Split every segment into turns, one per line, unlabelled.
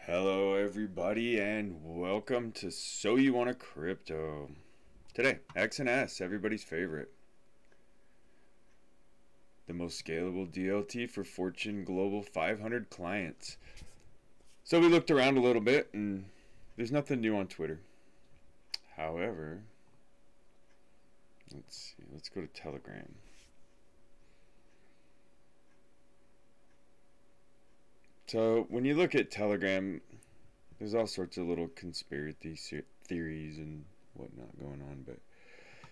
Hello everybody and welcome to So You Want a Crypto. Today, XNS, everybody's favorite. The most scalable DLT for Fortune Global 500 clients. So we looked around a little bit and there's nothing new on Twitter. However, let's go to Telegram. So when you look at Telegram, there's all sorts of little conspiracy theories and whatnot going on, but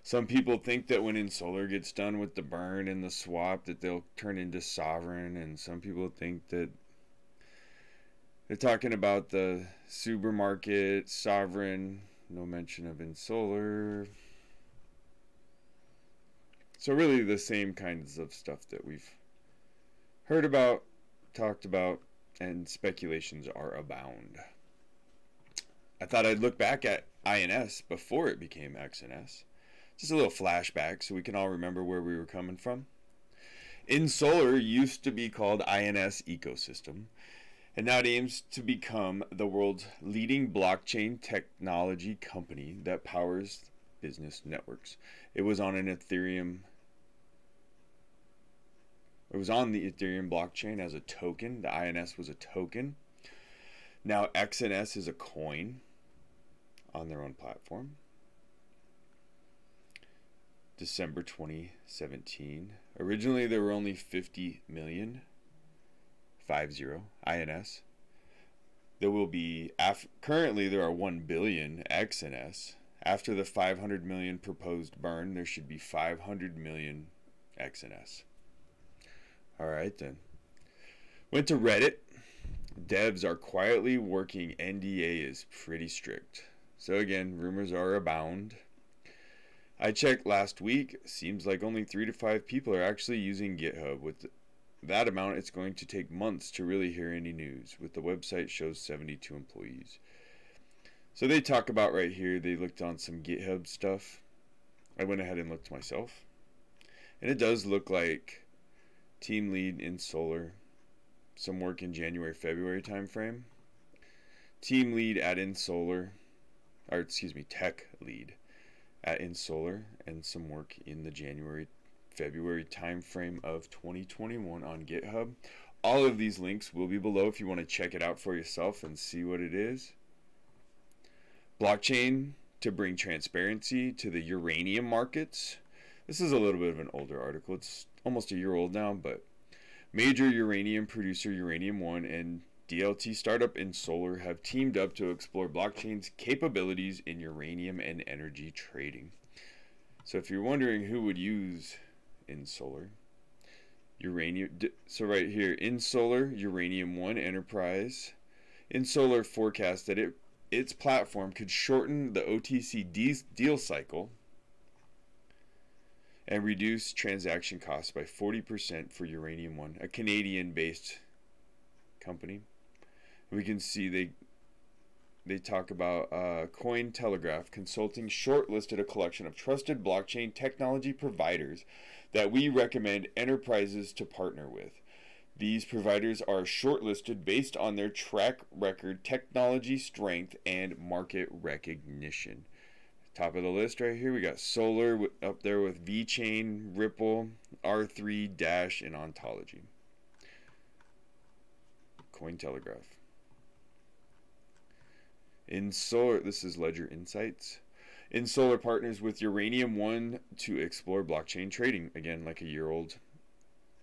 some people think that when Insolar gets done with the burn and the swap that they'll turn into sovereign, and some people think that they're talking about the supermarket sovereign, no mention of Insolar. So really the same kinds of stuff that we've heard about, talked about, and speculations are abound. I thought I'd look back at INS before it became XNS. Just a little flashback so we can all remember where we were coming from. Insolar used to be called INS Ecosystem, and now it aims to become the world's leading blockchain technology company that powers business networks. It was on the Ethereum blockchain as a token. The INS was a token. Now XNS is a coin on their own platform. December 2017. Originally there were only 50 million, 50 INS. There will be, currently there are 1 billion XNS. After the 500 million proposed burn, there should be 500 million XNS. Alright then. Went to Reddit. Devs are quietly working. NDA is pretty strict. So again, rumors are abound. I checked last week. Seems like only 3 to 5 people are actually using GitHub. With that amount, it's going to take months to really hear any news. With the website shows 72 employees. So they talk about right here, they looked on some GitHub stuff. I went ahead and looked myself. And it does look like team lead Insolar, some work in January, February timeframe. Team lead at Insolar, or excuse me, tech lead at Insolar, and some work in the January, February timeframe of 2021 on GitHub. All of these links will be below if you want to check it out for yourself and see what it is. Blockchain to bring transparency to the uranium markets. This is a little bit of an older article. It's almost a year old now, but major uranium producer Uranium One and DLT startup Insolar have teamed up to explore blockchain's capabilities in uranium and energy trading. So if you're wondering who would use Insolar, so right here, Insolar, Uranium One Enterprise. Insolar forecasts that its platform could shorten the OTC deal cycle and reduce transaction costs by 40% for Uranium One, a Canadian-based company. We can see they talk about Cointelegraph Consulting shortlisted a collection of trusted blockchain technology providers that we recommend enterprises to partner with. These providers are shortlisted based on their track record, technology strength, and market recognition. Top of the list right here, we got Solar up there with VeChain, Ripple, R3, Dash, and Ontology. Cointelegraph. Insolar, this is Ledger Insights. Insolar partners with Uranium One to explore blockchain trading. Again, like a year old.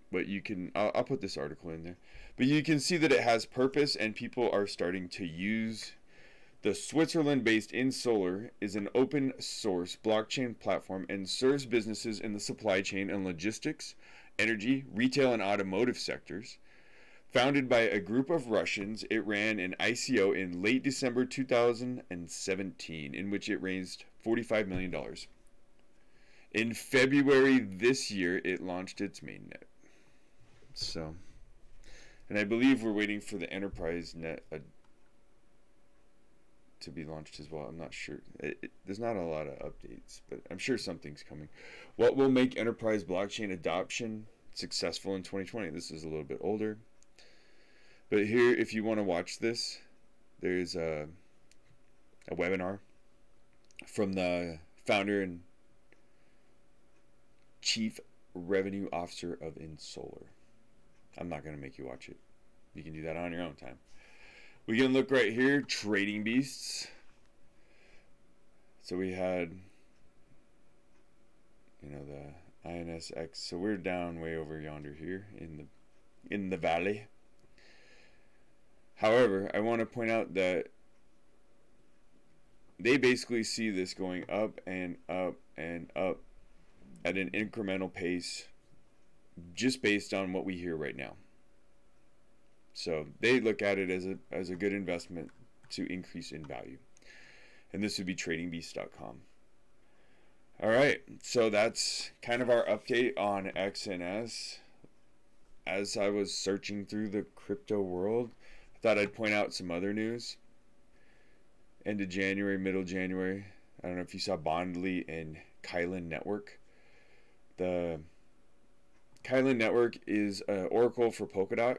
But you can, I'll put this article in there. But you can see that it has purpose and people are starting to use. The Switzerland-based Insolar is an open-source blockchain platform and serves businesses in the supply chain and logistics, energy, retail, and automotive sectors. Founded by a group of Russians, it ran an ICO in late December 2017, in which it raised $45 million. In February this year, it launched its mainnet. So, and I believe we're waiting for the Enterprise Net to be launched as well. I'm not sure. There's not a lot of updates, but I'm sure something's coming. What will make enterprise blockchain adoption successful in 2020? This is a little bit older. But here, if you want to watch this, there's a webinar from the founder and chief revenue officer of InSolar. I'm not going to make you watch it. You can do that on your own time. We can look right here, Trading Beasts. So we had, you know, the INSX. So we're down way over yonder here in the valley. However, I want to point out that they basically see this going up and up and up at an incremental pace just based on what we hear right now. So they look at it as a good investment to increase in value. And this would be tradingbeast.com. All right, so that's kind of our update on XNS. As I was searching through the crypto world, I thought I'd point out some other news. End of January, middle January, I don't know if you saw Bondly and Kylin Network. The Kylin Network is an oracle for Polkadot.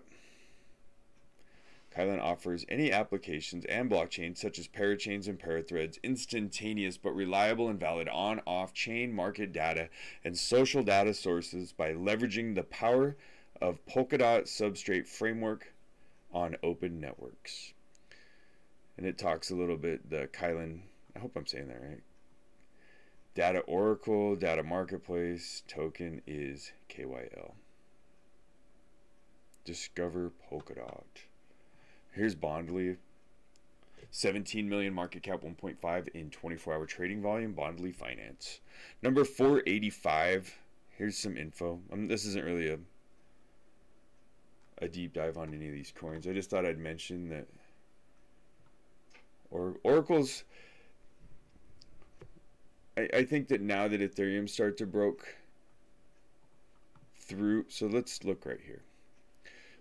Kylin offers any applications and blockchains such as parachains and parathreads, instantaneous but reliable and valid on-off-chain market data and social data sources by leveraging the power of Polkadot substrate framework on open networks. And it talks a little bit, the Kylin, I hope I'm saying that right. Data Oracle, Data Marketplace, token is KYL. Discover Polkadot. Here's Bondly. 17 million market cap, 1.5 in 24-hour trading volume. Bondly Finance. Number 485. Here's some info. This isn't really a deep dive on any of these coins. I just thought I'd mention that Oracle's, I think that now that Ethereum starts to broke through, so let's look right here.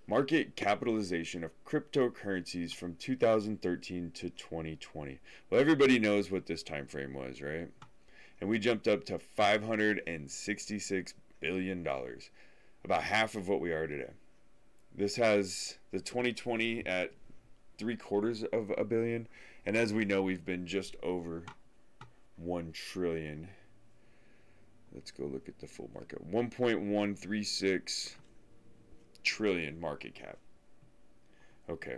Market capitalization of cryptocurrencies from 2013 to 2020. Well, everybody knows what this time frame was, right? And we jumped up to $566 billion, about half of what we are today. This has the 2020 at $750 million, and as we know, we've been just over 1 trillion. Let's go look at the full market. 1.136 trillion market cap. Okay,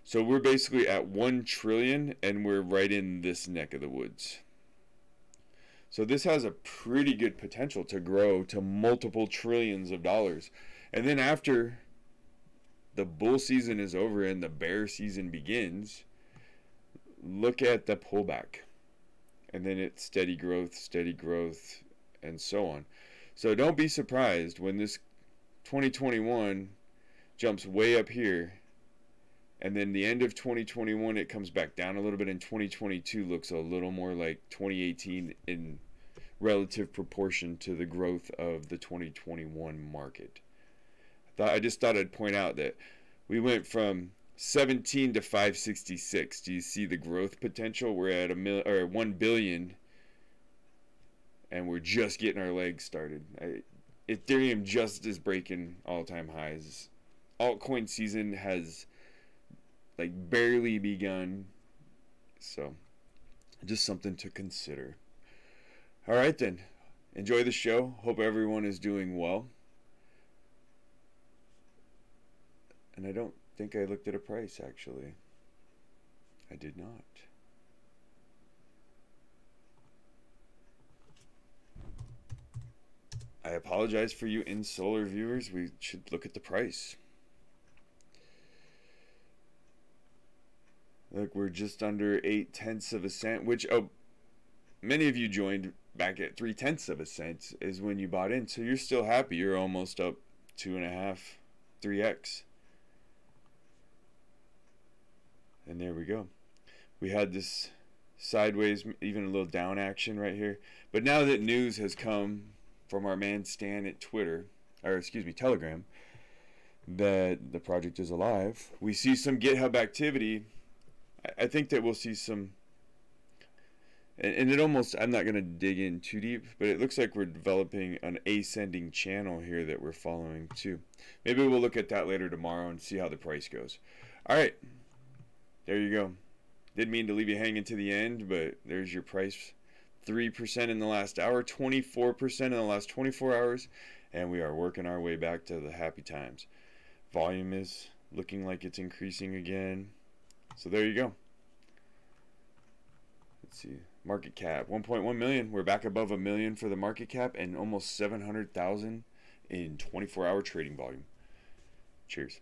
so we're basically at 1 trillion, and we're right in this neck of the woods. So this has a pretty good potential to grow to multiple trillions of dollars. And then after the bull season is over and the bear season begins, look at the pullback. And then it's steady growth, and so on. So don't be surprised when this 2021 jumps way up here, and then the end of 2021 it comes back down a little bit, and 2022 looks a little more like 2018 in relative proportion to the growth of the 2021 market. I just thought I'd point out that we went from 17 to 566. Do you see the growth potential? We're at 1 billion, and we're just getting our legs started. Ethereum just is breaking all-time highs. Altcoin season has like barely begun, so just something to consider. All right then, enjoy the show. Hope everyone is doing well. And I don't think I looked at a price, actually. I did not. I apologize for you InSolar viewers. We should look at the price. Look, we're just under 8/10 of a cent, which, oh, many of you joined back at 3/10 of a cent is when you bought in. So you're still happy. You're almost up 2.5, 3x. And there we go. We had this sideways, even a little down action right here. But now that news has come from our man Stan at Twitter, or excuse me, Telegram, that the project is alive, we see some GitHub activity. I think that we'll see some, and it almost, I'm not going to dig in too deep, but it looks like we're developing an ascending channel here that we're following too. Maybe we'll look at that later tomorrow and see how the price goes. All right. there you go. Didn't mean to leave you hanging to the end, but there's your price. 3% in the last hour, 24% in the last 24 hours, and we are working our way back to the happy times. Volume is looking like it's increasing again. So there you go. Let's see. Market cap 1.1 million. We're back above $1 million for the market cap and almost 700,000 in 24-hour trading volume. Cheers.